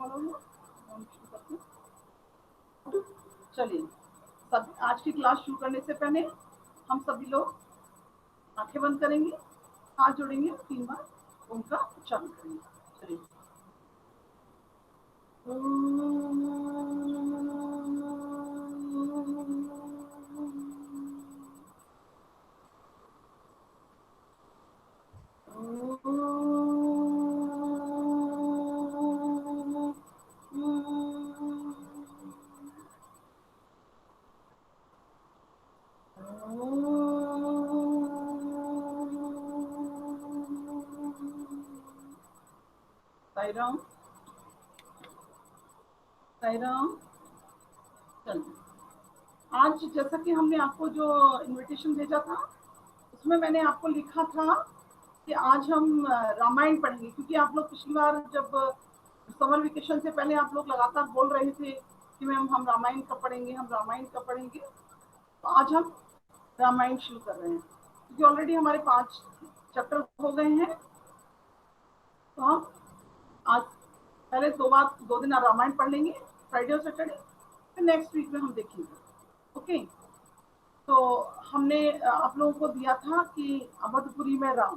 वाला हूँ। चलिए, सब आज की क्लास शुरू करने से पहले हम सभी लोग आंखें बंद करेंगे, हाथ जोड़ेंगे, 3 बार उनका उच्चारण करेंगे। चलिए, साई राम, साई राम। चलिए, आज जैसा कि हमने आपको जो इनविटेशन भेजा था उसमें मैंने आपको लिखा था कि आज हम रामायण पढ़ेंगे, क्योंकि आप लोग पिछली बार जब समर वेकेशन से पहले आप लोग लगातार बोल रहे थे कि मैम हम रामायण कब पढ़ेंगे, हम रामायण कब पढ़ेंगे। तो आज हम रामायण शुरू कर रहे हैं, क्योंकि ऑलरेडी हमारे 5 चैप्टर हो गए हैं। तो हम आज पहले 2 दिन रामायण पढ़ लेंगे, फ्राइडे और सैटरडे, फिर नेक्स्ट वीक में हम देखेंगे। ओके, तो हमने आप लोगों को दिया था कि अवधपुरी में राम।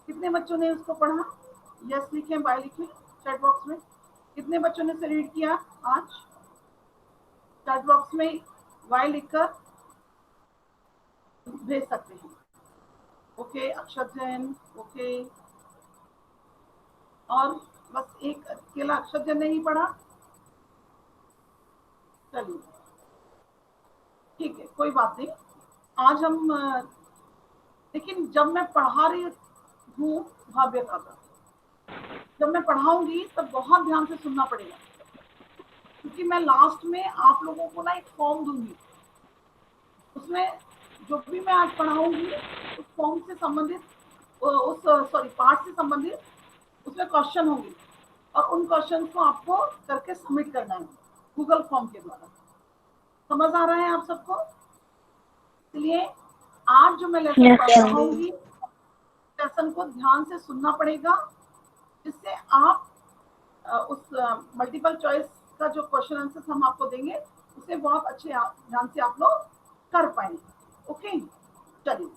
कितने बच्चों ने उसको पढ़ा? यस लिखें, बाय लिखें चैट बॉक्स में। कितने बच्चों ने रीड किया आज? चैट बॉक्स में वाई लिखकर भेज सकते हैं। ओके, अक्षर जैन, ओके। और बस एक अकेला अक्षर जैन ने ही पढ़ा। चलिए, ठीक है, कोई बात नहीं। आज हम लेकिन जब मैं पढ़ा रही हूँ भाव्य का, जब मैं पढ़ाऊंगी तब बहुत ध्यान से सुनना पड़ेगा, क्योंकि मैं लास्ट में आप लोगों को ना एक फॉर्म दूंगी। उसमें जो भी मैं आज पढ़ाऊंगी उस फॉर्म से संबंधित उस पार्ट से संबंधित उसमें क्वेश्चन होंगे, और उन क्वेश्चन को आपको करके सबमिट करना है गूगल फॉर्म के द्वारा। समझ आ रहा है आप सबको? इसलिए आज जो मैं लेसन पढ़ाऊंगी लेसन को ध्यान से सुनना पड़ेगा, जिससे आप उस मल्टीपल चॉइस का जो क्वेश्चन आंसर हम आपको देंगे उसे बहुत अच्छे ध्यान से आप लोग कर पाएंगे। ओके, चलिए,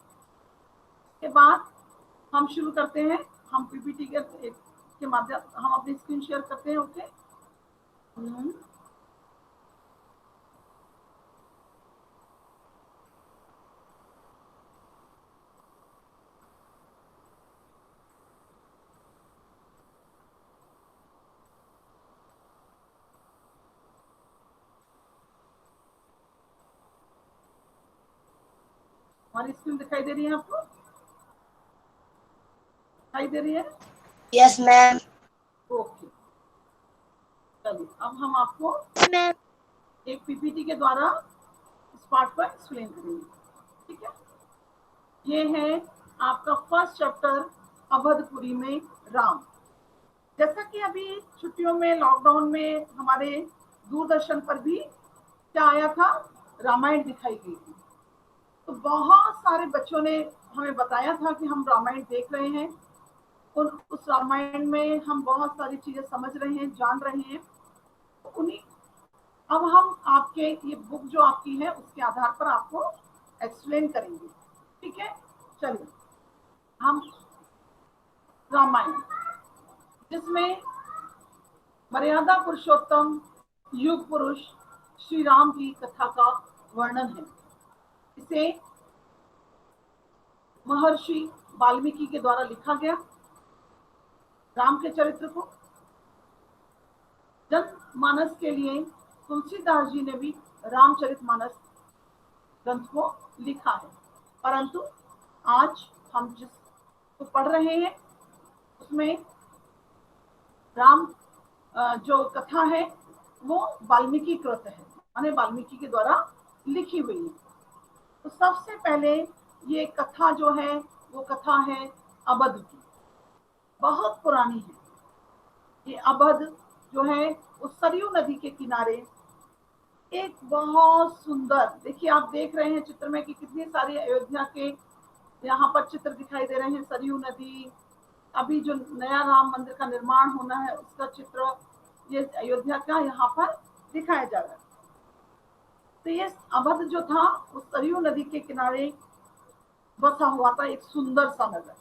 के बाद हम शुरू करते हैं। हम पीपीटी के माध्यम हम अपनी स्क्रीन शेयर करते हैं। ओके, हमारी स्क्रीन दिखाई दे रही है आपको? दिखाई दे रही है? Yes ma'am. ओके, चलिए, अब हम आपको एक पीपीटी के द्वारा इस पार्ट को एक्सप्लेन करेंगे। ठीक है, ये है आपका फर्स्ट चैप्टर, अवधपुरी में राम। जैसा कि अभी छुट्टियों में, लॉकडाउन में हमारे दूरदर्शन पर भी क्या आया था, रामायण दिखाई गई थी। तो बहुत सारे बच्चों ने हमें बताया था कि हम रामायण देख रहे हैं, उस रामायण में हम बहुत सारी चीजें समझ रहे हैं, जान रहे हैं। तो उन्हीं अब हम आपके ये बुक जो आपकी है उसके आधार पर आपको एक्सप्लेन करेंगे। ठीक है, चलिए, हम रामायण, जिसमें मर्यादा पुरुषोत्तम युग पुरुष श्री राम की कथा का वर्णन है। इसे महर्षि वाल्मीकि के द्वारा लिखा गया। राम के चरित्र को जनमानस के लिए तुलसीदास जी ने भी रामचरितमानस ग्रंथ को लिखा है, परंतु आज हम जिसको पढ़ रहे हैं उसमें राम जो कथा है वो वाल्मीकि कृत है, माने वाल्मीकि के द्वारा लिखी हुई है। तो सबसे पहले ये कथा जो है वो कथा है अवध की, बहुत पुरानी है। ये अवध जो है वो सरयू नदी के किनारे एक बहुत सुंदर, देखिए आप देख रहे हैं चित्र में कि कितनी सारी अयोध्या के यहाँ पर चित्र दिखाई दे रहे हैं। सरयू नदी, अभी जो नया राम मंदिर का निर्माण होना है उसका चित्र, ये अयोध्या का यहाँ पर दिखाया जा रहा है। तो ये अवध जो था उस सरयू नदी के किनारे बसा हुआ था, एक सुंदर सा नगर,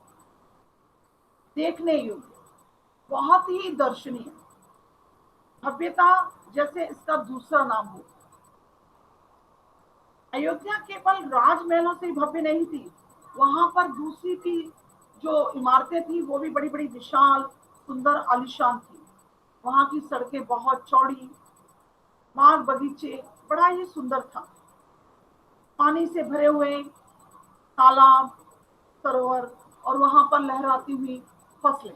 देखने योग्य, बहुत ही दर्शनीय, भव्यता जैसे इसका दूसरा नाम हो। अयोध्या केवल राजमहलों से भव्य नहीं थी, वहां पर दूसरी की जो इमारतें थी वो भी बड़ी बड़ी विशाल सुंदर आलीशान थी। वहां की सड़कें बहुत चौड़ी, बाग बगीचे बड़ा ही सुंदर था, पानी से भरे हुए तालाब, सरोवर और वहां पर लहराती हुई फसलें।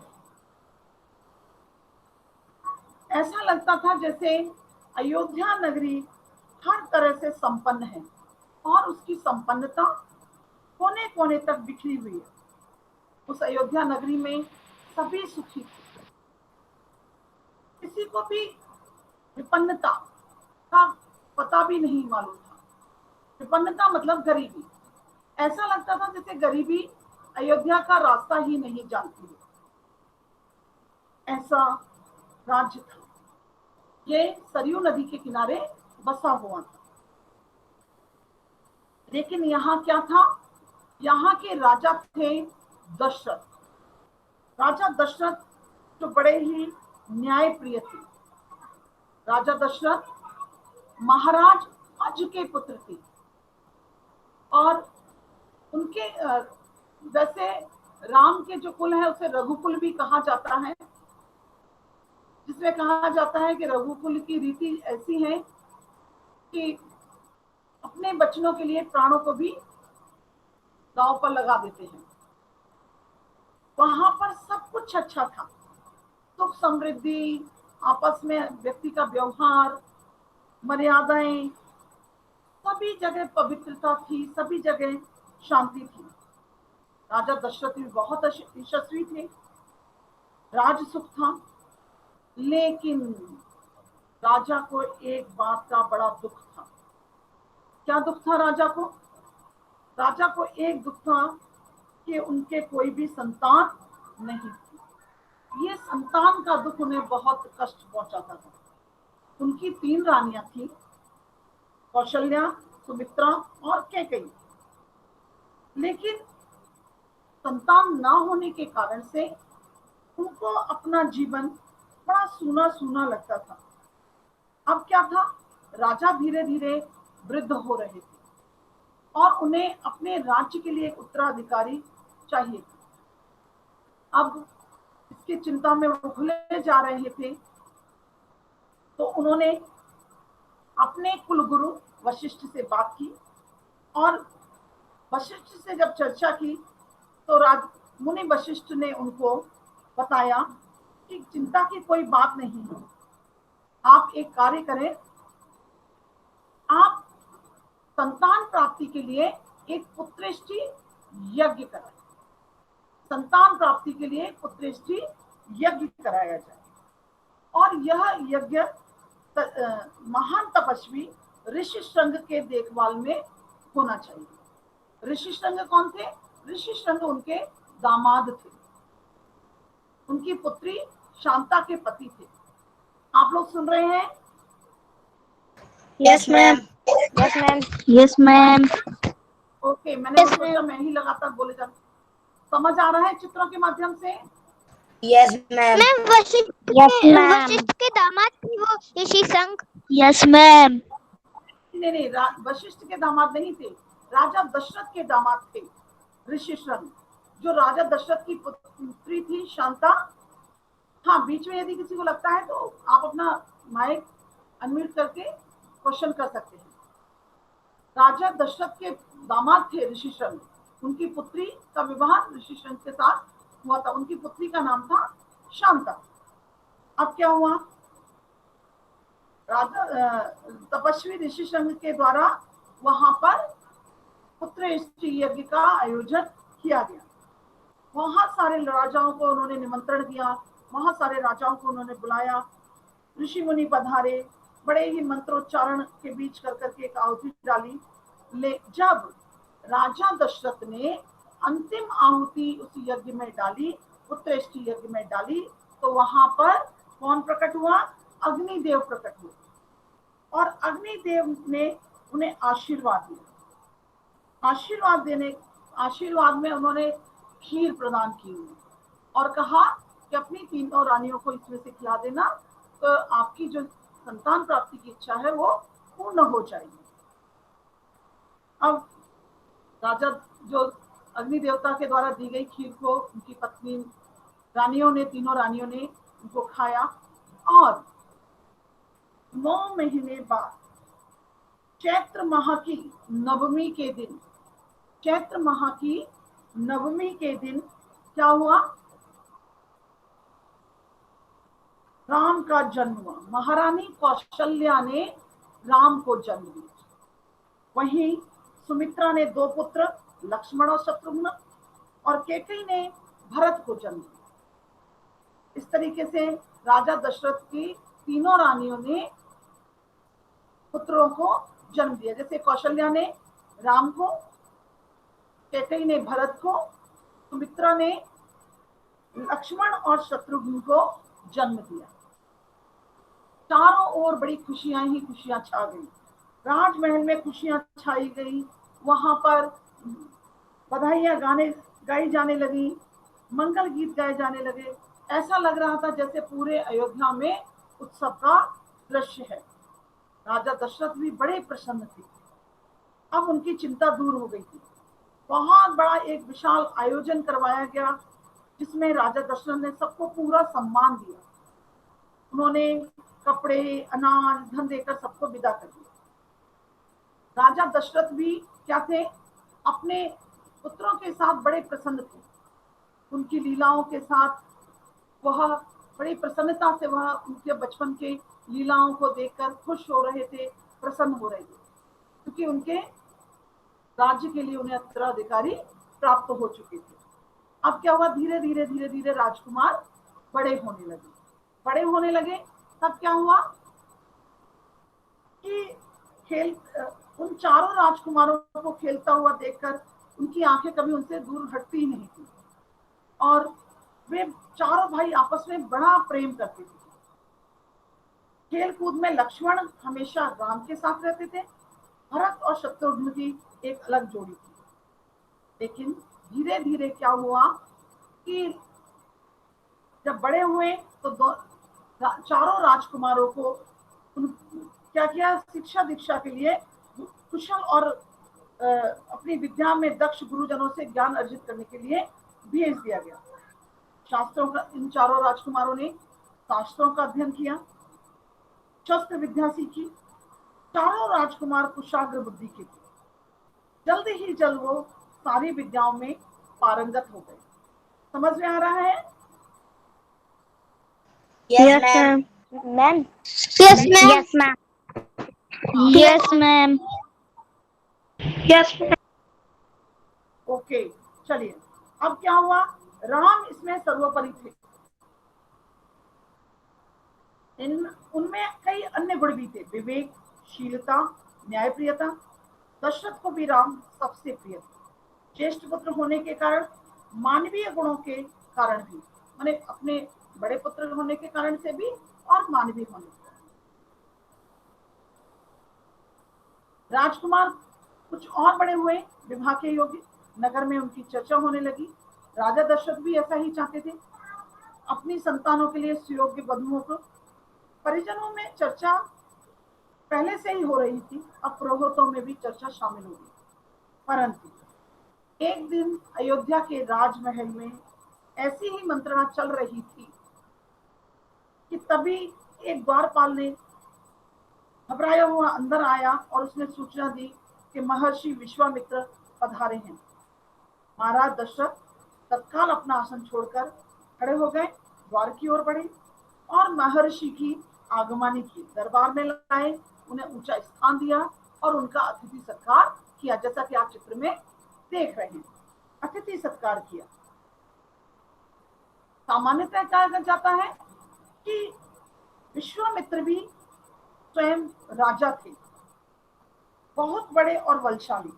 ऐसा लगता था जैसे अयोध्या नगरी हर तरह से संपन्न है और उसकी संपन्नता कोने कोने तक बिखरी हुई है। उस अयोध्या नगरी में सभी सुखी थे, किसी को भी विपन्नता का पता भी नहीं मालूम था। विपन्नता मतलब गरीबी। ऐसा लगता था जैसे गरीबी अयोध्या का रास्ता ही नहीं जानती है, ऐसा राज्य था। ये सरयू नदी के किनारे बसा हुआ था। लेकिन यहाँ क्या था, यहाँ के राजा थे दशरथ। राजा दशरथ जो बड़े ही न्यायप्रिय थे। राजा दशरथ महाराज अज के पुत्र थे और उनके वैसे राम के जो कुल है उसे रघुकुल भी कहा जाता है, जिसमें कहा जाता है कि रघुकुल की रीति ऐसी है कि अपने बच्चों के लिए प्राणों को भी दांव पर लगा देते हैं। वहां पर सब कुछ अच्छा था, सुख समृद्धि, आपस में व्यक्ति का व्यवहार, मर्यादाएं, सभी जगह पवित्रता थी, सभी जगह शांति थी। राजा दशरथ भी बहुत यशस्वी थे, राज सुख था। लेकिन राजा को एक बात का बड़ा दुख था। क्या दुख था राजा को? राजा को एक दुख था कि उनके कोई भी संतान नहीं थी। ये संतान का दुख उन्हें बहुत कष्ट पहुंचाता था। उनकी 3 रानियां थी, कौशल्या, सुमित्रा और कैकेयी। लेकिन संतान ना होने के कारण से उनको अपना जीवन बड़ा सूना सूना लगता था। अब क्या था, राजा धीरे धीरे वृद्ध हो रहे थे और उन्हें अपने राज्य के लिए एक उत्तराधिकारी चाहिए। अब इसकी चिंता में वो भूले जा रहे थे, तो उन्होंने अपने कुलगुरु वशिष्ठ से बात की और वशिष्ठ से जब चर्चा की तो मुनि वशिष्ठ ने उनको बताया कि चिंता की कोई बात नहीं है, आप एक कार्य करें, आप संतान प्राप्ति के लिए एक पुत्रेष्टि यज्ञ कराएं। संतान प्राप्ति के लिए पुत्रेष्टि यज्ञ कराया जाए और यह यज्ञ महान तपस्वी ऋषिशृंग के देखभाल में होना चाहिए। ऋषिशृंग कौन थे? ऋषिशृंग उनके दामाद थे, उनकी पुत्री शांता के पति थे। आप लोग सुन रहे हैं? Yes ma'am. Yes ma'am. Yes ma'am. Okay, मैंने सोचा मैं ही लगातार बोले जा। समझ आ रहा है चित्रों के माध्यम से? Yes ma'am. वशिष्ठ के दामाद थे वो ऋषिशृंग। Yes ma'am. नहीं, वशिष्ठ के दामाद नहीं थे, राजा दशरथ के दामाद थे ऋषिशृंग, जो राजा दशरथ की पुत्री थी शांता। हाँ, बीच में यदि किसी को लगता है तो आप अपना माइक अनम्यूट करके क्वेश्चन कर सकते हैं। राजा दशरथ के दामाद थे ऋषिशृंग, उनकी पुत्री का विवाह ऋषिशृंग के साथ हुआ था। उनकी पुत्री का नाम था शांता। अब क्या हुआ, राजा तपस्वी ऋषिशृंग के द्वारा वहां पर पुत्रेष्टि यज्ञ का आयोजन किया गया। बहुत सारे राजाओं को उन्होंने निमंत्रण दिया, बहुत सारे राजाओं को उन्होंने बुलाया, ऋषि मुनि पधारे, बड़े ही मंत्रोच्चारण के बीच कर करके एक आहुति डाली। जब राजा दशरथ ने अंतिम आहुति उस यज्ञ में डाली, पुत्रेष्टि यज्ञ में डाली, तो वहां पर कौन प्रकट हुआ? अग्निदेव प्रकट हुए और अग्निदेव ने उन्हें आशीर्वाद दिया। आशीर्वाद में उन्होंने खीर प्रदान की और कहा कि अपनी तीनों रानियों को इसमें से खिला देना, तो आपकी जो संतान प्राप्ति की इच्छा है वो पूर्ण हो जाएगी। अब राजा जो अग्नि देवता के द्वारा दी गई खीर को उनकी पत्नी रानियों ने, तीनों रानियों ने उनको खाया और 9 महीने बाद चैत्र माह की नवमी के दिन, चैत्र माह की नवमी के दिन क्या हुआ? राम का जन्म हुआ। महारानी कौशल्या ने राम को जन्म दिया। वहीं सुमित्रा ने 2 पुत्र लक्ष्मण और शत्रुघ्न और कैकेयी ने भरत को जन्म दिया। इस तरीके से राजा दशरथ की तीनों रानियों ने पुत्रों को जन्म दिया। जैसे कौशल्या ने राम को, कैकेयी ने भरत को, सुमित्रा ने लक्ष्मण और शत्रुघ्न को जन्म दिया। चारों ओर बड़ी खुशियां ही खुशियां छा गई। राजमहल में खुशियां छाई गई। वहां पर बधाइयां गाई जाने लगी, मंगल गीत गाए जाने लगे। ऐसा लग रहा था जैसे पूरे अयोध्या में उत्सव का दृश्य है। राजा दशरथ भी बड़े प्रसन्न थे। अब उनकी चिंता दूर हो गई थी। बहुत बड़ा एक विशाल आयोजन करवाया गया जिसमें राजा दशरथ ने सबको पूरा सम्मान दिया। उन्होंने कपड़े, अनाज, धन देकर सबको विदा कर दिया। राजा दशरथ भी क्या थे? अपने पुत्रों के साथ बड़े प्रसन्न थे। उनकी लीलाओं के साथ वह बड़ी प्रसन्नता से वह उनके बचपन के लीलाओं को देखकर खुश हो रहे थे, प्रसन्न हो रहे थे, क्योंकि उनके राज्य के लिए उन्हें उत्तराधिकारी प्राप्त हो चुके थे। अब क्या हुआ? धीरे धीरे राजकुमार बड़े होने लगे। तब क्या हुआ कि उन चारों राजकुमारों को खेलता हुआ देखकर उनकी आंखें कभी उनसे दूर हटती ही नहीं थी और वे चारों भाई आपस में बड़ा प्रेम करते थे। खेल कूद में लक्ष्मण हमेशा राम के साथ रहते थे। भरत और शत्रुघ्न की एक अलग जोड़ी थी। लेकिन धीरे धीरे क्या हुआ कि जब बड़े हुए तो चारों राजकुमारों को क्या किया? शिक्षा दीक्षा के लिए कुशल और अपनी विद्या में दक्ष गुरुजनों से ज्ञान अर्जित करने के लिए भेज दिया गया। शास्त्रों का इन चारों राजकुमारों ने शास्त्रों का अध्ययन किया, शस्त्र विद्या सीखी। चारों राजकुमार कुशाग्र बुद्धि के थे। जल्द ही जल्द वो सारी विद्याओं में पारंगत हो गए। समझ में आ रहा है? Yes, ma'am. Ma'am. Yes, ma'am. Yes, ma'am. Yes, ma'am. Yes, ma'am. Okay, चलिए अब क्या हुआ? राम इसमें सर्वोपरि थे। उनमें कई अन्य गुण भी थे, विवेक, शीलता, न्यायप्रियता। दशरथ को भी राम सबसे प्रिय थे। ज्येष्ठ पुत्र होने के कारण, मानवीय गुणों के कारण भी, माने अपने बड़े पुत्र होने के कारण से भी और मानवीय होने के कारण। राजकुमार कुछ और बड़े हुए, विवाह के योग्य, नगर में उनकी चर्चा होने लगी। राजा दशरथ भी ऐसा ही चाहते थे, अपनी संतानों के लिए सुयोग्य वधुओं को। परिजनों में चर्चा पहले से ही हो रही थी, अब पुरोहितों में भी चर्चा शामिल हो गई। परंतु एक दिन अयोध्या के राजमहल में ऐसी ही मंत्रणा चल रही थी कि तभी एक द्वारपाल ने घबराया हुआ अंदर आया और उसने सूचना दी कि महर्षि विश्वामित्र पधारे हैं। महाराज दशरथ तत्काल अपना आसन छोड़कर खड़े हो गए, द्वार की ओर बढ़े और महर्षि की आगमनी की, दरबार में लाए, उन्हें ऊंचा स्थान दिया और उनका अतिथि सत्कार किया। जैसा कि आप चित्र में देख रहे हैं, अतिथि सत्कार किया। सामान्यतः कहा जाता है कि विश्वामित्र भी स्वयं राजा थे, बहुत बड़े और बलशाली।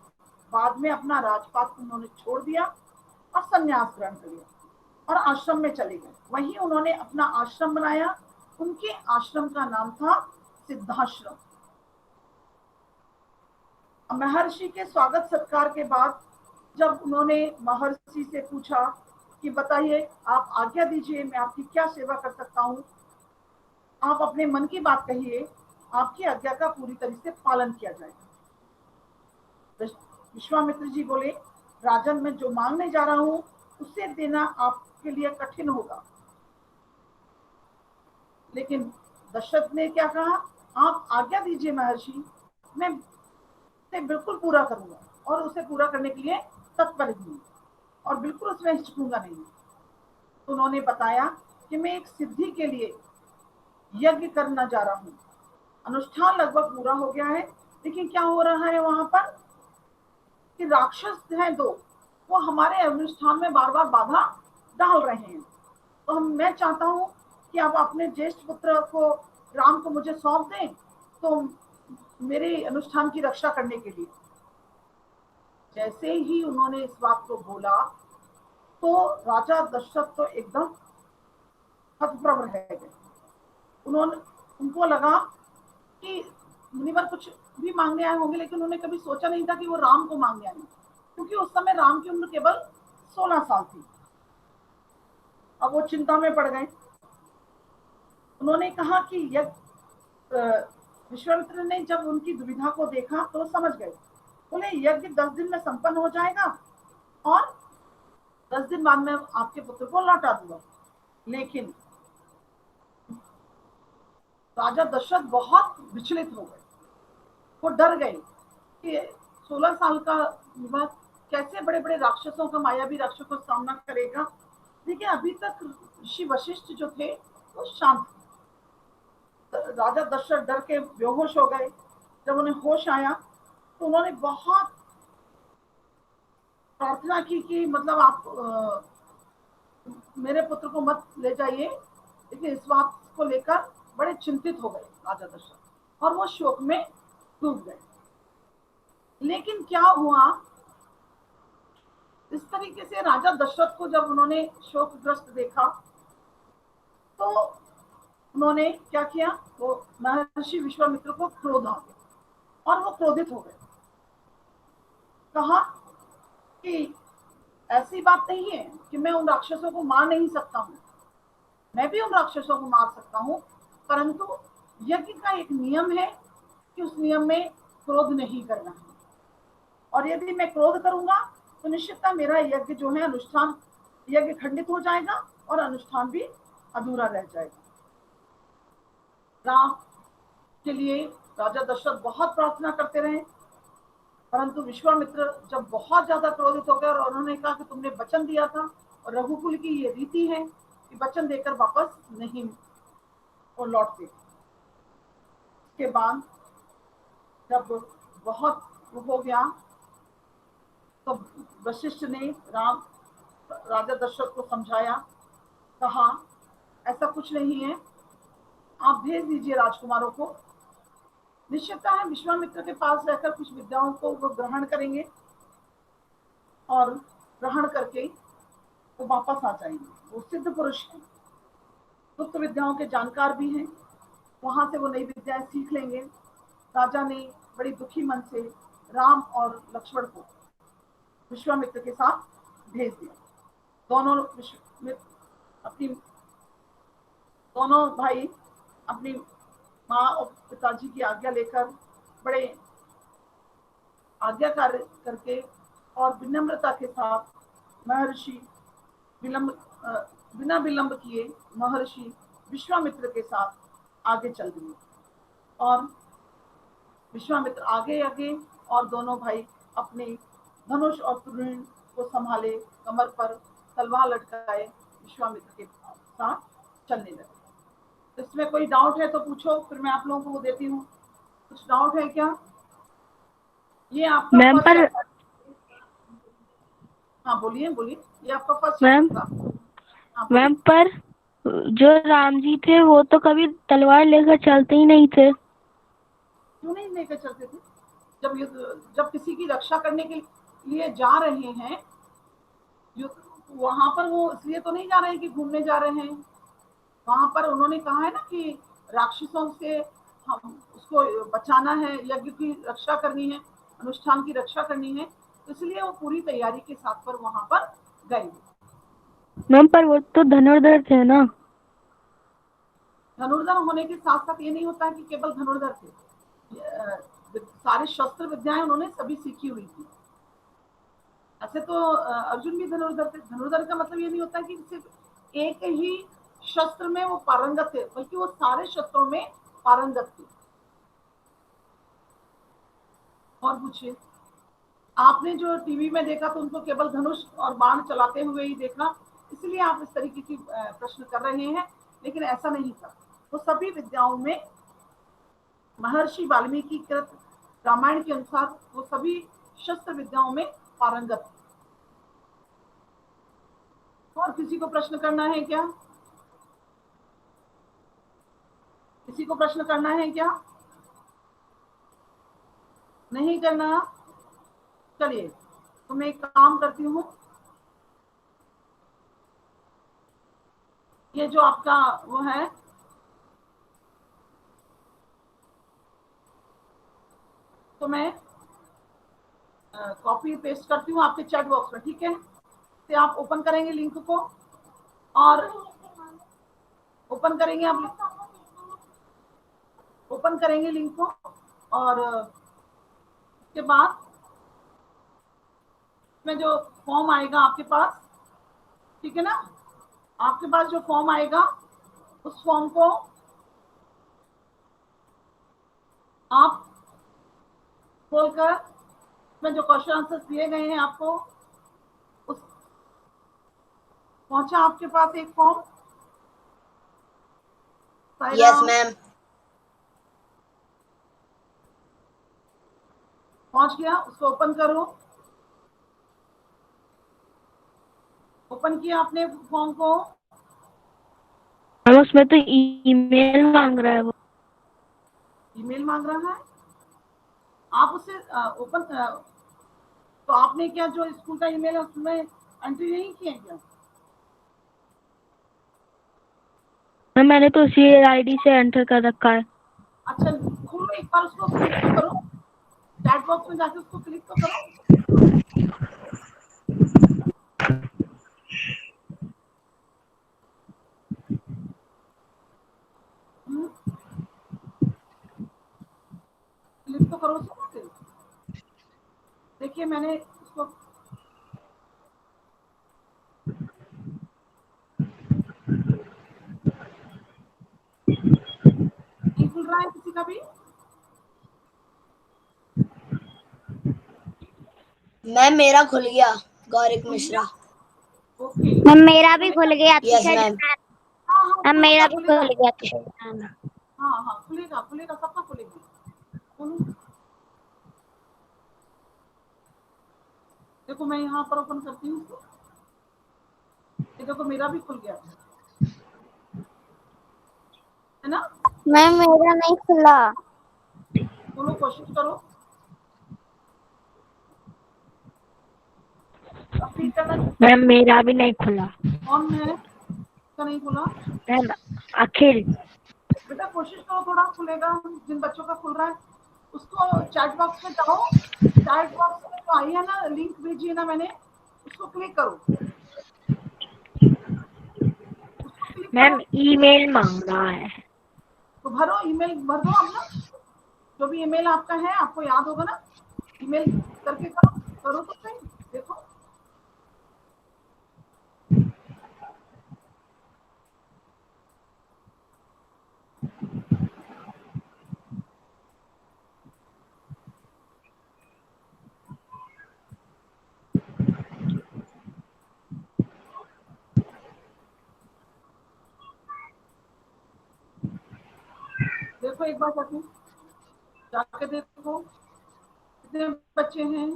बाद में अपना राजपाट उन्होंने छोड़ दिया और संन्यास ग्रहण कर लिया और आश्रम में चले गए। वहीं उन्होंने अपना आश्रम बनाया, उनके आश्रम का नाम था सिद्धाश्रम। महर्षि के स्वागत सत्कार के बाद जब उन्होंने महर्षि से पूछा कि बताइए, आप आज्ञा दीजिए, मैं आपकी क्या सेवा कर सकता हूँ, आप अपने मन की बात कहिए, आपकी आज्ञा का पूरी तरह से पालन किया जाएगा। विश्वामित्र जी बोले, राजन, मैं जो मांगने जा रहा हूँ उससे देना आपके लिए कठिन होगा। लेकिन दशरथ ने क्या कहा, आप आज्ञा दीजिए महर्षि, मैं उसे बिल्कुल पूरा करूंगा और उसे पूरा करने के लिए तत्पर हूँ और बिल्कुल उसमें हिचकूंगा नहीं। तो उन्होंने बताया कि मैं एक सिद्धि के लिए यज्ञ करना जा रहा हूँ। अनुष्ठान लगभग पूरा हो गया है, लेकिन क्या हो रहा है वहां पर कि राक्षस हैं दो, वो हमारे अनुष्ठान में बार बार बाधा डाल रहे हैं। तो मैं चाहता हूँ कि आप अपने ज्येष्ठ पुत्र को, राम को, मुझे सौंप दें, तो मेरे अनुष्ठान की रक्षा करने के लिए। जैसे ही उन्होंने इस बात को बोला तो राजा दशरथ तो एकदम हतप्रभ रह गए। उनको लगा कि मुनिवर कुछ भी मांगने आए होंगे, लेकिन उन्होंने कभी सोचा नहीं था कि वो राम को मांगने आए, क्योंकि उस समय राम की उम्र केवल 16 साल थी। अब वो चिंता में पड़ गए। उन्होंने कहा कि विश्वामित्र ने जब उनकी दुविधा को देखा तो समझ गए। बोले, यज्ञ 10 दिन में संपन्न हो जाएगा और 10 दिन बाद में आपके पुत्र को लौटा दूंगा। लेकिन राजा दशरथ बहुत विचलित हो गए, वो डर गए कि 16 साल का युवक कैसे बड़े बड़े राक्षसों का, मायावी राक्षसों का सामना करेगा। देखिए, अभी तक ऋषि वशिष्ठ जो थे वो शांत थे। राजा दशरथ डर के बेहोश हो गए। जब उन्हें होश आया तो उन्होंने बहुत प्रार्थना की कि मतलब आप मेरे पुत्र को मत ले जाइए। लेकिन इस बात को लेकर बड़े चिंतित हो गए राजा दशरथ और वो शोक में डूब गए। लेकिन क्या हुआ, इस तरीके से राजा दशरथ को जब उन्होंने शोकग्रस्त देखा तो उन्होंने क्या किया, वो महर्षि विश्वामित्र को क्रोध आ गया और वो क्रोधित हो गए। कहा कि ऐसी बात नहीं है कि मैं उन राक्षसों को मार नहीं सकता हूँ, मैं भी उन राक्षसों को मार सकता हूँ, परंतु यज्ञ का एक नियम है कि उस नियम में क्रोध नहीं करना है। और यदि मैं क्रोध करूंगा तो निश्चितता मेरा यज्ञ जो है, अनुष्ठान, यज्ञ खंडित हो जाएगा और अनुष्ठान भी अधूरा रह जाएगा। राम के लिए राजा दशरथ बहुत प्रार्थना करते रहे, परंतु विश्वामित्र जब बहुत ज्यादा क्रोधित हो गए और उन्होंने कहा कि तुमने वचन दिया था और रघुकुल की ये रीति है कि वचन देकर वापस नहीं वो लौटते। के बाद जब बहुत हो गया तो वशिष्ठ ने राजा दशरथ को समझाया, कहा ऐसा कुछ नहीं है, आप भेज दीजिए राजकुमारों को। निश्चितता है विश्वामित्र के पास रहकर कुछ विद्याओं को वो ग्रहण करेंगे और ग्रहण करके वो वापस आ जाएंगे। वो सिद्ध पुरुष हैं, गुप्त विद्याओं के जानकार भी हैं, वहां से वो नई विद्याएं सीख लेंगे। राजा ने बड़ी दुखी मन से राम और लक्ष्मण को विश्वामित्र के साथ भेज दिया। दोनों भाई अपनी माँ और पिताजी की आज्ञा लेकर बड़े आज्ञाकार करके और विनम्रता के साथ महर्षि बिना विलंब किए महर्षि विश्वामित्र के साथ आगे चल दिए। और विश्वामित्र आगे आगे और दोनों भाई अपने धनुष और तुरंग को संभाले, कमर पर तलवार लटकाए विश्वामित्र के साथ चलने लगे। तो इसमें कोई डाउट है तो पूछो, फिर मैं आप लोगों को देती हूँ। कुछ डाउट है क्या? ये आपका मैम पर हाँ बोलिए बोलिए, ये आपका फर्स्ट मैम हाँ, मैम पर जो राम जी थे वो तो कभी तलवार लेकर चलते ही नहीं थे। क्यों नहीं लेकर चलते थे? जब किसी की रक्षा करने के लिए जा रहे हैं वहां पर, वो इसलिए तो नहीं जा रहे हैं कि घूमने जा रहे हैं। वहां पर उन्होंने कहा है ना कि राक्षसों से हम उसको बचाना है, यज्ञ की रक्षा करनी है, अनुष्ठान की रक्षा करनी है, इसलिए वो पूरी तैयारी के साथ पर वहां पर गए। मैम पर वो तो धनुर्धर थे ना। धनुर्धर होने के साथ साथ ये नहीं होता है कि केवल धनुर्धर थे, सारे शस्त्र विद्याएं उन्होंने सभी सीखी हुई थी। ऐसे तो अर्जुन भी धनुर्धर थे। धनुर्धर का मतलब ये नहीं होता कि सिर्फ एक ही शस्त्र में वो पारंगत थे, बल्कि वो सारे शस्त्रों में पारंगत थे। और पूछिए, आपने जो टीवी में देखा तो उनको केवल धनुष और बाण चलाते हुए ही देखा, इसलिए आप इस तरीके की प्रश्न कर रहे हैं, लेकिन ऐसा नहीं था। वो सभी विद्याओं में महर्षि वाल्मीकि कृत रामायण के अनुसार वो सभी शस्त्र विद्याओं में पारंगत थे। और किसी को प्रश्न करना है क्या? किसी को प्रश्न करना है क्या? नहीं करना? चलिए, तो मैं एक काम करती हूँ, ये जो आपका वो है, तो मैं कॉपी पेस्ट करती हूँ आपके चैट बॉक्स में, ठीक है? तो आप ओपन करेंगे लिंक को, और ओपन करेंगे आप ओपन करेंगे लिंक को, और उसके बाद में जो फॉर्म आएगा आपके पास, ठीक है ना, आपके पास जो फॉर्म आएगा उस फॉर्म को आप खोलकर में जो क्वेश्चन आंसर्स दिए गए हैं आपको, उस पहुंचा आपके पास एक फॉर्म? Yes ma'am. पहुंच गया? उसको ओपन करो। ओपन किया आपने फॉर्म को? उसमें तो ईमेल मांग रहा है वो। ईमेल मांग रहा है? आप उसे ओपन तो आपने क्या जो स्कूल का ईमेल है उसमें एंट्री नहीं किया क्या? मैंने तो उसी आईडी से एंटर कर रखा है। अच्छा, खोलो एक बार, उसको क्लिक तो करो, चैट बॉक्स में जाके उसको क्लिक तो करो। क्लिक तो करो उसको। देखिए मैंने उसको नहीं खुल रहा है किसी का भी। मैम मेरा खुल गया, गौरिक मिश्रा। ओके मैम मेरा भी खुल गया। Yes ma'am. मैम मेरा भी खुल गया। हाँ हाँ, खुलेगा खुलेगा, सबका खुलेगा। देखो मैं यहाँ पर ओपन करती हूँ उसको, देखो मेरा भी खुल गया है ना। मैम मेरा नहीं खुला। बोलो, कोशिश करो। मैम मेरा भी नहीं खुला। कौन है इसका नहीं खुला? मैम अखिल। बेटा कोशिश करो, थोड़ा खुलेगा। जिन बच्चों का खुल रहा है उसको चैट बॉक्स में जाओ, चैट बॉक्स में तो आई है ना, लिंक भेजी ना मैंने, उसको क्लिक करो। मैम ईमेल मांग रहा है। तो भरो, ईमेल भर दो अपना, जो भी ईमेल आपका है, आपको याद होगा ना, ईमेल करके करो। करो तो सही, देखो। देखो एक बार जाके देखो कितने बच्चे हैं।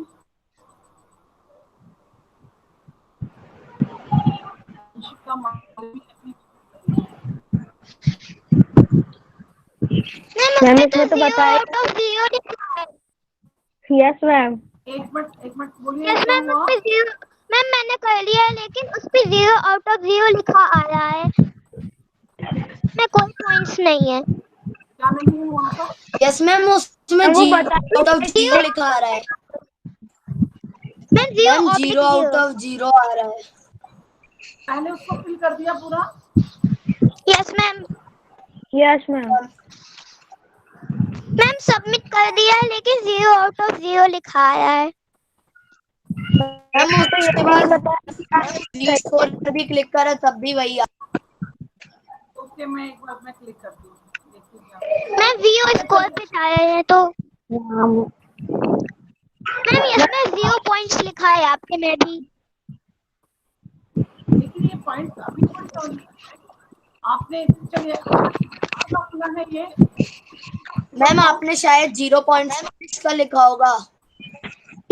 मैम इसमें तो बताया। Yes ma'am. एक मिनट बोलिए, यस क्या मैम, हुआ? उस पे 0। मैम मैंने कर लिया है, लेकिन उस पे 0 आउट ऑफ 0 लिखा आ रहा है। में कोई पॉइंट्स नहीं है। क्या नहीं है वहाँ पर? यस मैम, उसमें वो जीरो बता आउट ऑफ जीरो लिखा आ रहा है। Ma'am ma'am 0 zero out of 0 आ रहा है। पहले उसको फिल कर दिया पूरा? Yes ma'am. Yes ma'am. Ma'am submit कर दिया है लेकिन 0 आउट ऑफ 0 लिखा आया है। मैम उसके बाद स्कोर पर भी क्लिक करा तब भी वही आ। ओके, मैं एक बार मैं क्लिक करती हूँ, देखिए आप। मैम वीओ स्कोर पे आया है तो मैम इसमें 0 पॉइंट्स लिखा है आपके में भी। लेकिन ये पॉइंट अभी थोड़ी सा आपने, चलिए आपका खुला है ये। मैम आपने शायद 0.6 का लिखा होगा।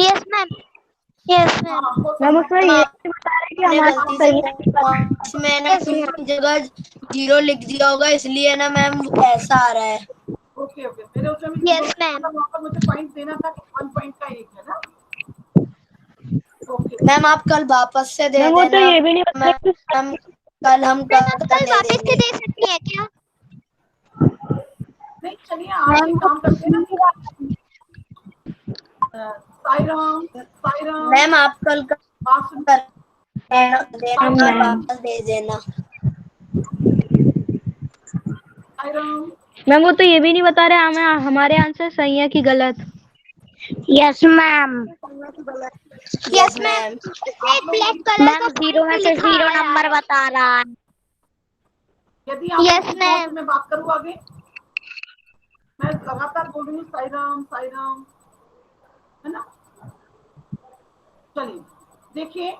Yes ma'am. Yes ma'am. हाँ, हो मैम सकता उसमें है। ये मैम भी बता रहे हैं कि आपने हमारा गलती से सही पाँच में ना 2 की जगह 0 लिख दिया होगा, इसलिए ना मैम ऐसा आ रहा है। ओके ओके, मेरे उसमें भी Yes, ma'am. वहाँ पर मुझे पॉइंट देना था, 1 पॉइंट का एक है ना। ओके मैम आप कल वापस से दे मैम वो तो देना। ये भी नहीं बता रहे कि मैम कल हम मैम आप कल दे वापस से देंगे। दे सकती हैं क्या? नहीं, चलिए आज एक काम करते हैं ना कि साई राम, साई राम, मैम आप कल बात सुन, कर देना और मैम। वापस दे देना। साई राम। मैम वो तो ये भी नहीं बता रहे हमें हमारे आंसर सही है कि गलत। Yes ma'am. Yes ma'am. Black colour का 0 में से 0 नंबर बता रहा है। यदि आप Yes, ma'am. मैं बात करूँ आगे, मैं लगातार बोल रही हूँ साई राम, है ना। चलिए देखिए,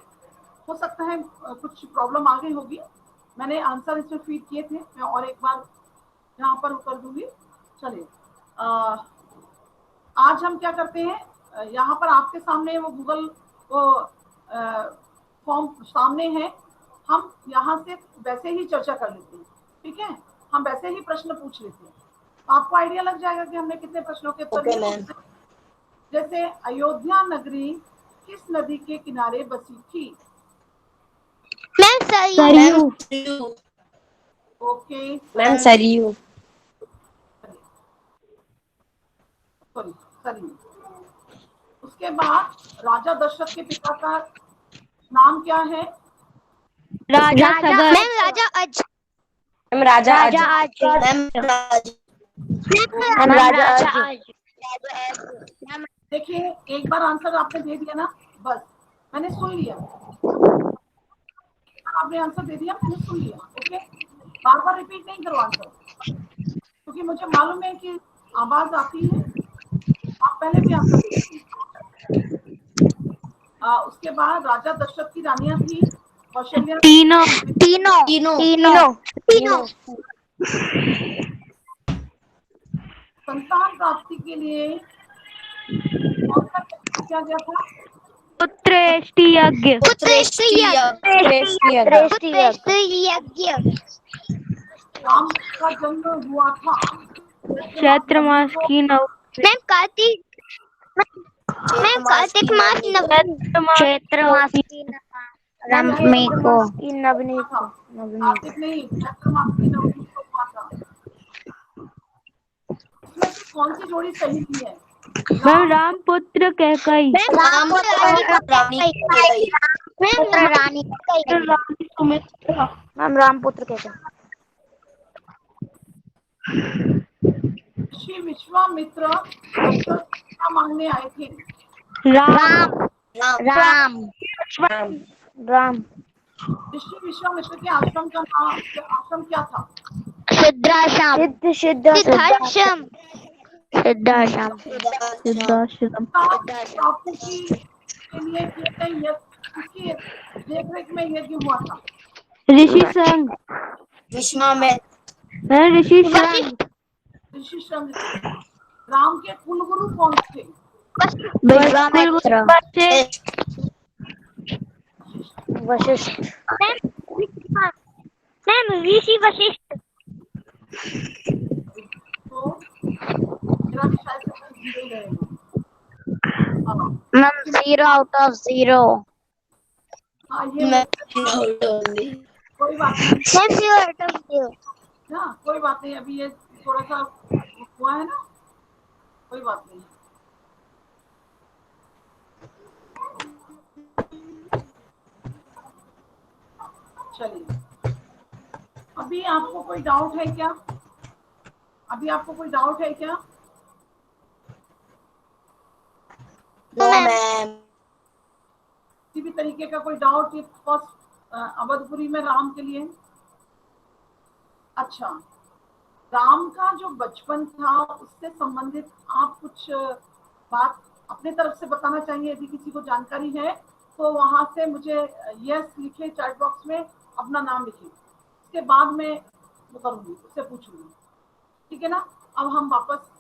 हो सकता है कुछ प्रॉब्लम आ गई होगी। मैंने आंसर इसमें फीड किए थे, मैं और एक बार यहाँ पर कर दूंगी। चलिए आज हम क्या करते हैं, यहाँ पर आपके सामने वो गूगल वो फॉर्म सामने है, हम यहाँ से वैसे ही चर्चा कर लेते हैं, ठीक है। हम वैसे ही प्रश्न पूछ लेते हैं, आपको आइडिया लग जाएगा कि हमने कितने प्रश्नों के उत्तर ओके दिए। मैम। जैसे अयोध्या नगरी किस नदी के किनारे बसी थी? मैम सही। Saryu. Saryu. Okay ma'am Saryu. Sorry, Saryu. उसके बाद राजा दशरथ के पिता का नाम क्या है? राजा सगर। मैम राजा अज। मैम राजा राजा अज। अज। मैम राजा अज। देखिए एक बार आंसर आपने दे दिया ना, बस मैंने सुन लिया, आपने आंसर दे दिया, मैंने सुन लिया। ओके, बार बार रिपीट नहीं करो आंसर, क्योंकि मुझे मालूम है कि आवाज आती है। आप पहले भी आंसर दे सकते हैं। उसके बाद राजा दशरथ की रानियां थी कौशल्या, तीनों। तीनों। संतान प्राप्ति के लिए कौन सा किया गया था? पुत्रेष्टि यज्ञ। राम का जन्म हुआ था चैत्र मास की मैम कार्तिक मास चैत्र मास की नवमी को। कार्तिक नहीं, चैत्र मास की नवमी को हुआ था। इसमें से कौन सी जोड़ी सही की है? मैम राम पुत्र कैकई। राम रानी सुमित्रा। मैम रामपुत्र कैसे? ऋषि विश्वामित्र दशरथ क्या मांगने आए थे? राम। राम। ऋषि विश्वामित्र के आश्रम का नाम, आश्रम क्या था? सिद्धाश्रम। प्राप्ति के लिए किए गए यज्ञ, किसकी देख रेख में यज्ञ हुआ था? ऋषि संघ। विश्वामित्र। ऋषि संघ। ऋषि संघ। राम के कुलगुरु कौन थे? वशिष्ठ। मैम ऋषि वशिष्ठ। तो मेरा भी शायद से 0 ही रहेगा। Ma'am 0 out of 0। हाँ ये कोई बात नहीं, मैम 0 आउट ऑफ 0। ना, कोई बात नहीं, अभी ये थोड़ा सा हुआ है ना, कोई बात नहीं। चलिए, अभी आपको कोई डाउट है क्या? अभी आपको कोई डाउट है क्या? No ma'am. किसी भी तरीके का कोई डाउट ये फर्स्ट अवधपुरी में राम के लिए? अच्छा, राम का जो बचपन था उससे संबंधित आप कुछ बात अपने तरफ से बताना चाहिए? यदि किसी को जानकारी है तो वहां से मुझे यस लिखे चैट बॉक्स में, अपना नाम लिखिए, उसके बाद मैं वो करूंगी, उससे पूछूंगी, ठीक है ना? अब हम वापस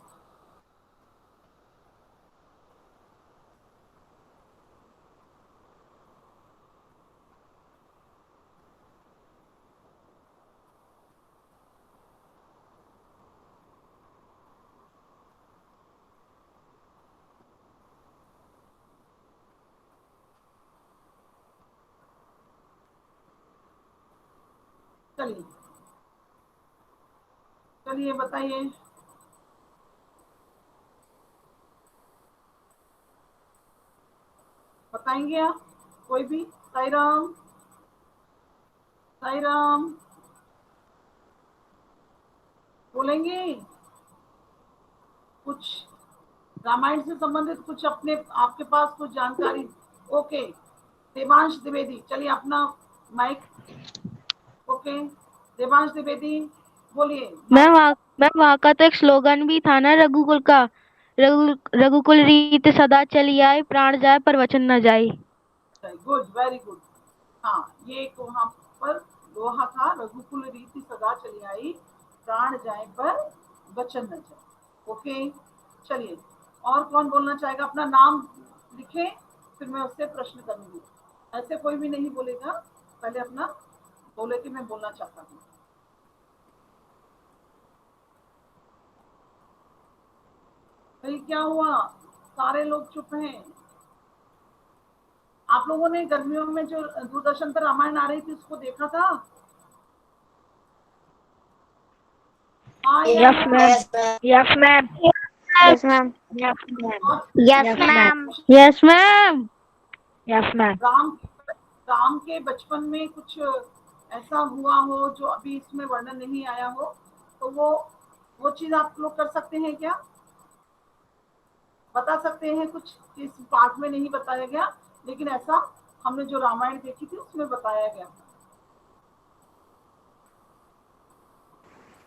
चलिए चलिए बताइए। बताएंगे आप कोई भी? साई राम, साई राम बोलेंगे कुछ रामायण से संबंधित कुछ अपने आपके पास कुछ जानकारी? ओके, देवांश द्विवेदी, चलिए अपना माइक। ओके, देवांश द्विवेदी बोलिए। मैम वहाँ का तो एक स्लोगन भी था ना रघुकुल का, रघुकुल रीत सदा चली आए, प्राण जाए पर वचन न जाए। Good, very good. हाँ, ये एक वहां पर दोहा था, रघुकुल रीति सदा चली आई, प्राण जाए पर वचन न जाए। ओके, चलिए, और कौन बोलना चाहेगा? अपना नाम लिखे, फिर मैं उससे प्रश्न करूंगी। ऐसे कोई भी नहीं बोलेगा, पहले अपना बोले कि मैं बोलना चाहता हूँ। भाई क्या हुआ, सारे लोग चुप हैं? आप लोगों ने गर्मियों में जो दूरदर्शन पर रामायण आ रही थी उसको देखा था? हाँ या yes no? Ma'am, yes ma'am, yes ma'am. Yes ma'am, और yes ma'am. Yes ma'am, yes ma'am. Ram Ram के बचपन में कुछ ऐसा हुआ हो जो अभी इसमें वर्णन नहीं आया हो, तो वो चीज आप लोग कर सकते हैं क्या? बता सकते हैं कुछ इस पाठ में नहीं बताया गया, लेकिन ऐसा हमने जो रामायण देखी थी उसमें बताया गया था।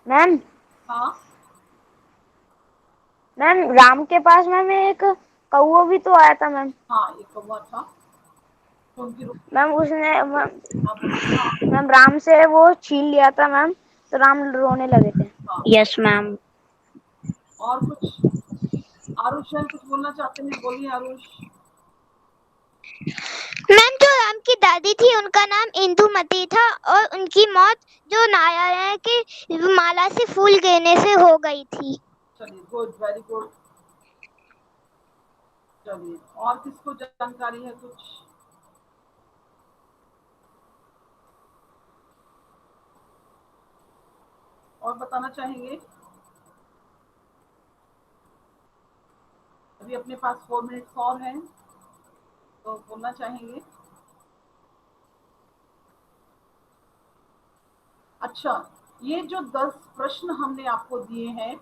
मैम हाँ, मैम राम के पास मैम एक कौवा भी तो आया था मैम। हाँ, एक कौवा था, तो उनकी मैम उसने हाँ बोलिए। हाँ, मैम राम से वो छीन लिया था मैम, तो राम रोने लगे थे। हाँ, यस मैम। और कुछ? आरुष है, कुछ बोलना चाहते हैं? बोलिए आरुष। मैम जो राम की दादी थी उनका नाम इंदुमती था, और उनकी मौत जो नारायण की माला से फूल गिरने से हो गई थी। चलिए, गुड, वेरी गुड। चलिए, और किसको जानकारी है कुछ? और बताना चाहेंगे? अभी अपने पास 4 मिनट्स और हैं, तो बोलना चाहेंगे? अच्छा, ये जो 10 प्रश्न हमने आपको दिए हैं,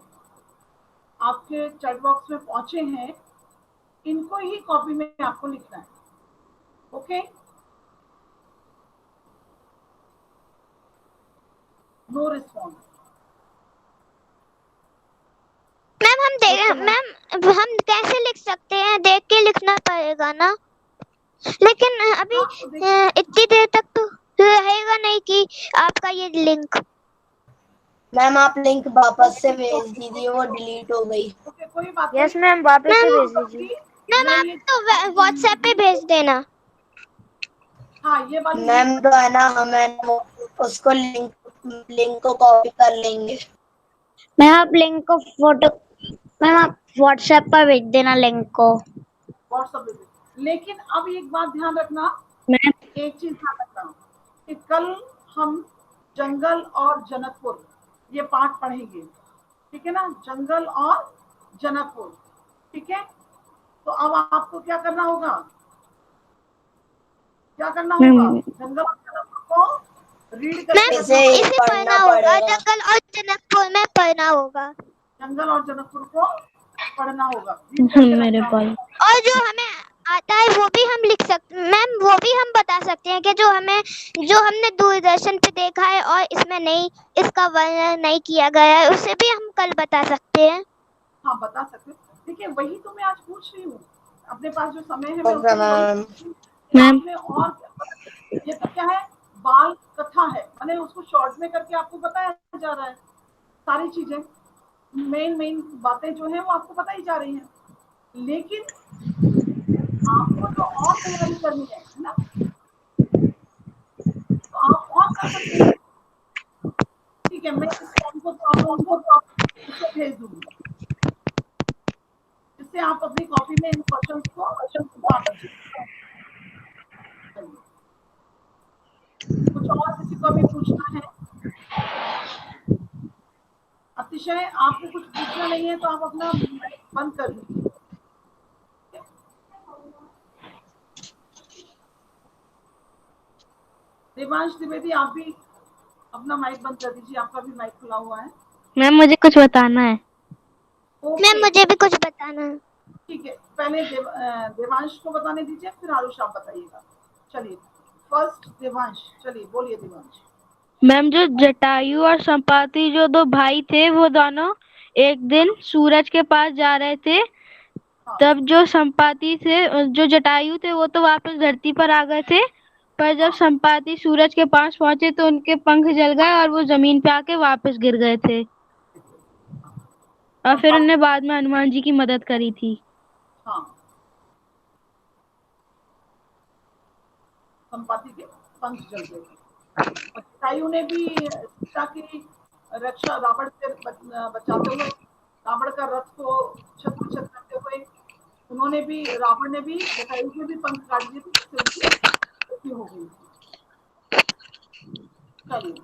आपके चैट बॉक्स में पहुंचे हैं, इनको ही कॉपी में आपको लिखना है। Okay, no response. मैम हम कैसे लिख सकते हैं? देख के लिखना पड़ेगा ना, लेकिन अभी इतनी देर तक तो रहेगा नहीं कि आपका ये लिंक। मैम आप लिंक वापस से भेज दीजिए, वो डिलीट हो गई। ओके, कोई बात यस नहीं। मैम वापस से भेज मैम, दीजिए। मैम मैं आप ये तो व्हाट्सएप पे भेज देना। हाँ, ये वाली मैम तो है ना, हमें उसको लिंक को कॉपी कर लेंगे। मैम आप लिंक को फोटो, मैम आप व्हाट्सएप पर भेज देना लिंक को। व्हाट्सएप पे। लेकिन अब एक बात ध्यान रखना, मैम एक चीज ध्यान रखना कि कल हम जंगल और जनकपुर ये पाठ पढ़ेंगे, ठीक है ना, जंगल और जनकपुर। ठीक है, तो अब आपको क्या करना होगा, क्या करना होगा, जंगल और जनकपुर को रीड करके मैम इसे इसे पढ़ना होगा, पड़ेगा। जंगल और जनकपुर में पढ़ना होगा। जंगल और जनकपुर को पढ़ना होगा, रीड करके मेरे रखना भाई होगा। और जो हमें आता है वो भी हम लिख सकते, मैम वो भी हम बता सकते हैं कि जो हमने दूरदर्शन पे देखा है और इसमें नहीं, इसका वर्णन नहीं किया गया है, उसे भी हम कल बता सकते हैं। हाँ बता सकते हो। देखिए वही तो मैं आज पूछ रही हूँ, अपने पास जो समय है मैं उसमें वही मैम पूछ रही हूँ कि मैम आपने और क्या, ये तो क्या है, बाल कथा है, मैंने उसको शॉर्ट में करके आपको बताया जा रहा है, सारी चीजें मेन बातें जो है वो आपको बताई जा रही हैं, लेकिन आपको जो और तैयारी करनी है ना, तो आप और कर सकते हैं। ठीक है, मैं इस फॉर्म को तो आप लोगों को उसको भेज दूंगी, जिससे आप अपनी कॉपी में इन क्वेश्चंस को उतार दीजिए। कुछ और किसी को भी पूछना है, अतिशय आपको कुछ पूछना नहीं है तो आप अपना माइक बंद कर दीजिए। देवांश द्विवेदी आप भी अपना माइक बंद कर दीजिए, आपका भी माइक खुला हुआ है। मैम मुझे कुछ बताना है। मैम मुझे भी कुछ बताना है। ठीक है, पहले देवांश को बताने दीजिए, फिर आरुष आप बताइएगा। चलिए फर्स्ट देवांश, चलिए बोलिए देवांश। मैम जो जटायु और संपाति जो दो भाई थे वो दोनों एक दिन सूरज के पास जा रहे थे, हाँ तब जो संपाति थे, जो जटायु थे वो तो वापस धरती पर आ गए थे, पर जब संपाति सूरज के पास पहुंचे तो उनके पंख जल गए और वो जमीन पे आके वापस गिर गए थे, और फिर उन्होंने बाद में हनुमान जी की मदद करी थी। हाँ, संपाति के पंख जल गए थे और जटायु ने भी सीता की रक्षा रावण से बचाते हुए, रावण का रथ को छत्र करते हुए, उन्होंने भी, रावण ने भी जटायु के भी पंख काट दिए थे, जिससे उनकी मृत्यु हो गई थी। चलिए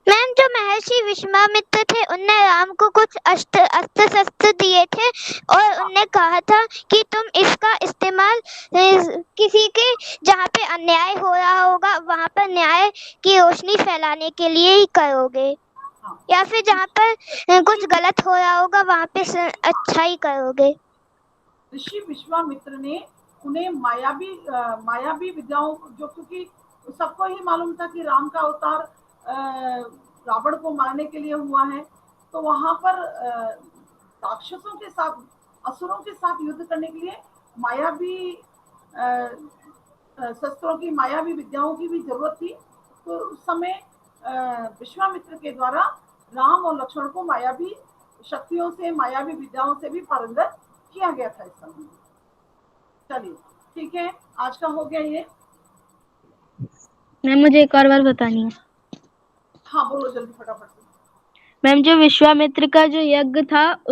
मैम जो महर्षि विश्वामित्र थे उनने राम को कुछ अस्त्र शस्त्र दिए थे और उनने कहा था कि तुम इसका इस्तेमाल किसी के जहाँ पे अन्याय हो रहा होगा वहाँ पर न्याय की रोशनी फैलाने के लिए ही करोगे, हाँ, या फिर जहाँ पर कुछ गलत हो रहा होगा वहाँ पे अच्छाई करोगे। ऋषि विश्वामित्र ने उन्हें मायावी विद्याओं, जो क्योंकि सबको ही मालूम था कि राम का अवतार रावण को मारने के लिए हुआ है, तो वहां पर राक्षसों के साथ, असुरों के साथ युद्ध करने के लिए मायावी शस्त्रों की, मायावी विद्याओं की भी जरूरत थी। तो उस समय विश्वामित्र के द्वारा राम और लक्ष्मण को मायावी शक्तियों से, मायावी विद्याओं से भी पारंगत किया गया था इस समय। चलिए ठीक है, आज का हो गया ये। मैम मुझे एक और बात बतानी है। हाँ बोलो जल्दी फटाफट से। मैम जो विश्वामित्र का जो यज्ञ था